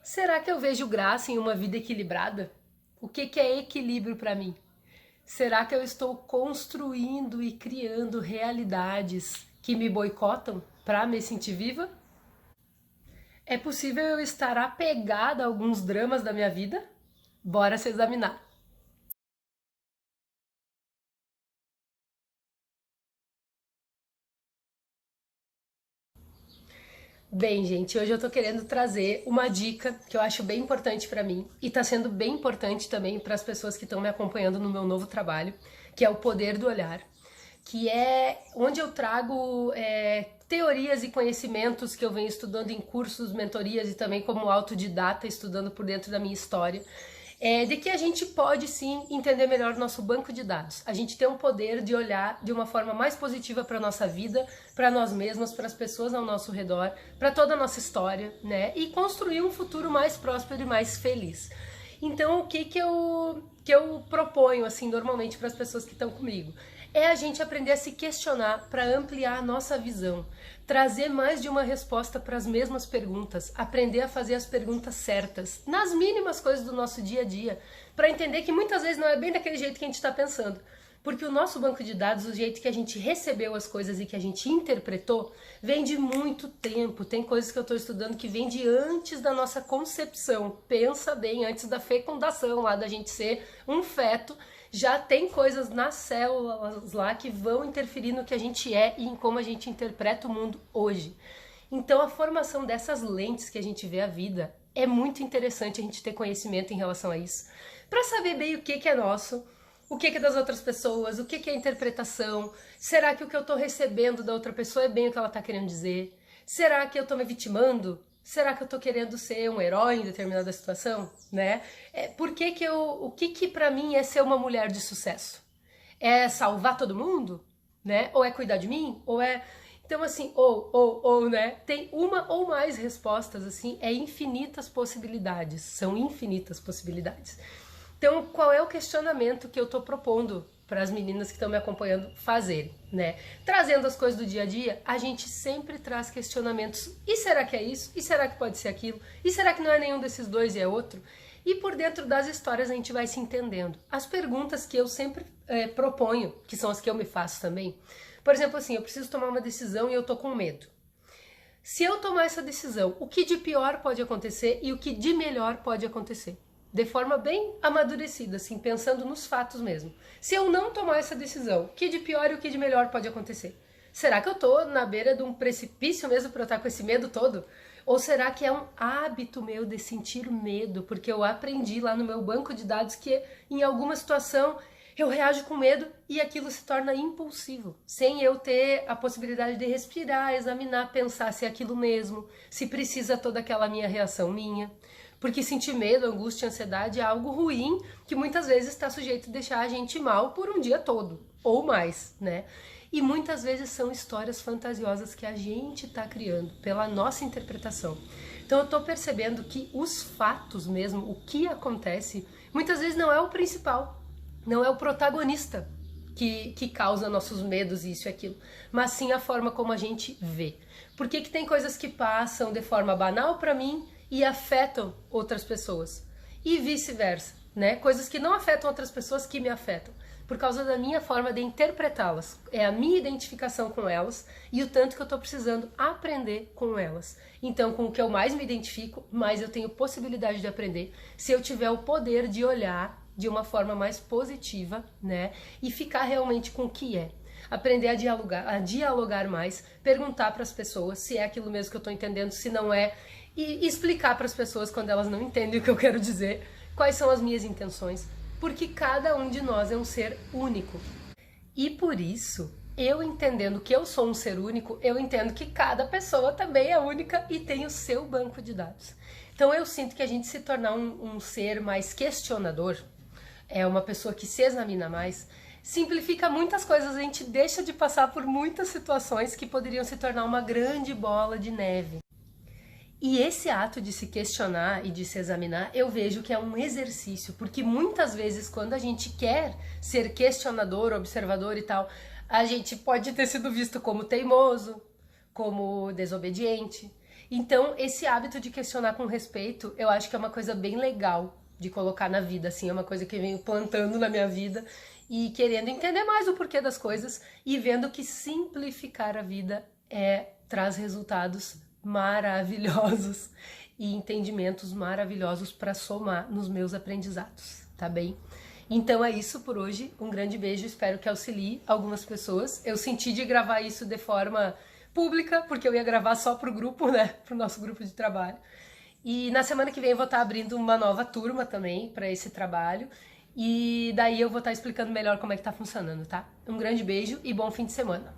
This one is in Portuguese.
Será que eu vejo graça em uma vida equilibrada? O que é equilíbrio para mim? Será que eu estou construindo e criando realidades que me boicotam para me sentir viva? É possível eu estar apegada a alguns dramas da minha vida? Bora se examinar. Bem, gente, hoje eu tô querendo trazer uma dica que eu acho bem importante para mim e tá sendo bem importante também para as pessoas que estão me acompanhando no meu novo trabalho, que é o poder do olhar, que é onde eu trago teorias e conhecimentos que eu venho estudando em cursos, mentorias e também como autodidata, estudando por dentro da minha história, de que a gente pode sim entender melhor o nosso banco de dados. A gente tem um poder de olhar de uma forma mais positiva para a nossa vida, para nós mesmos, para as pessoas ao nosso redor, para toda a nossa história, né? E construir um futuro mais próspero e mais feliz. Então, o que eu proponho, assim, normalmente para as pessoas que estão comigo? É a gente aprender a se questionar para ampliar a nossa visão, trazer mais de uma resposta para as mesmas perguntas, aprender a fazer as perguntas certas, nas mínimas coisas do nosso dia a dia, para entender que muitas vezes não é bem daquele jeito que a gente está pensando. Porque o nosso banco de dados, o jeito que a gente recebeu as coisas e que a gente interpretou, vem de muito tempo. Tem coisas que eu estou estudando que vem de antes da nossa concepção. Pensa bem, antes da fecundação, lá da gente ser um feto, já tem coisas nas células lá que vão interferir no que a gente é e em como a gente interpreta o mundo hoje. Então a formação dessas lentes que a gente vê a vida é muito interessante a gente ter conhecimento em relação a isso, para saber bem o que é nosso, o que é das outras pessoas, o que é interpretação, será que o que eu estou recebendo da outra pessoa é bem o que ela está querendo dizer? Será que eu estou me vitimando? Será que eu tô querendo ser um herói em determinada situação, né? O que para mim é ser uma mulher de sucesso? É salvar todo mundo, né? Ou é cuidar de mim? Ou é então assim, né? Tem uma ou mais respostas assim, é infinitas possibilidades, são infinitas possibilidades. Então, qual é o questionamento que eu tô propondo para as meninas que estão me acompanhando fazerem, né? Trazendo as coisas do dia a dia, a gente sempre traz questionamentos. E será que é isso? E será que pode ser aquilo? E será que não é nenhum desses dois e é outro? E por dentro das histórias a gente vai se entendendo. As perguntas que eu sempre proponho, que são as que eu me faço também. Por exemplo, assim, eu preciso tomar uma decisão e eu tô com medo. Se eu tomar essa decisão, o que de pior pode acontecer e o que de melhor pode acontecer? De forma bem amadurecida, assim, pensando nos fatos mesmo. Se eu não tomar essa decisão, o que de pior e o que de melhor pode acontecer? Será que eu tô na beira de um precipício mesmo para eu estar com esse medo todo? Ou será que é um hábito meu de sentir medo, porque eu aprendi lá no meu banco de dados que em alguma situação eu reajo com medo e aquilo se torna impulsivo, sem eu ter a possibilidade de respirar, examinar, pensar se é aquilo mesmo, se precisa toda aquela minha reação minha. Porque sentir medo, angústia, ansiedade é algo ruim que muitas vezes está sujeito a deixar a gente mal por um dia todo, ou mais, né? E muitas vezes são histórias fantasiosas que a gente está criando pela nossa interpretação. Então eu estou percebendo que os fatos mesmo, o que acontece, muitas vezes não é o principal, não é o protagonista que causa nossos medos, isso e aquilo, mas sim a forma como a gente vê. Por que tem coisas que passam de forma banal para mim e afetam outras pessoas? E vice-versa, né? Coisas que não afetam outras pessoas que me afetam, por causa da minha forma de interpretá-las. É a minha identificação com elas e o tanto que eu estou precisando aprender com elas. Então, com o que eu mais me identifico, mais eu tenho possibilidade de aprender se eu tiver o poder de olhar de uma forma mais positiva, né? E ficar realmente com o que é. Aprender a dialogar mais, perguntar para as pessoas se é aquilo mesmo que eu estou entendendo, se não é, e explicar para as pessoas quando elas não entendem o que eu quero dizer, quais são as minhas intenções, porque cada um de nós é um ser único. E por isso, eu entendendo que eu sou um ser único, eu entendo que cada pessoa também é única e tem o seu banco de dados. Então eu sinto que a gente se tornar um ser mais questionador, é uma pessoa que se examina mais, simplifica muitas coisas, a gente deixa de passar por muitas situações que poderiam se tornar uma grande bola de neve. E esse ato de se questionar e de se examinar, eu vejo que é um exercício, porque muitas vezes quando a gente quer ser questionador, observador e tal, a gente pode ter sido visto como teimoso, como desobediente. Então, esse hábito de questionar com respeito, eu acho que é uma coisa bem legal de colocar na vida, assim, é uma coisa que eu venho plantando na minha vida e querendo entender mais o porquê das coisas e vendo que simplificar a vida traz resultados maravilhosos e entendimentos maravilhosos para somar nos meus aprendizados, tá bem? Então é isso por hoje, um grande beijo, espero que auxilie algumas pessoas. Eu senti de gravar isso de forma pública, porque eu ia gravar só pro grupo, né, pro nosso grupo de trabalho. E na semana que vem eu vou estar abrindo uma nova turma também para esse trabalho. E daí eu vou estar explicando melhor como é que tá funcionando, tá? Um grande beijo e bom fim de semana.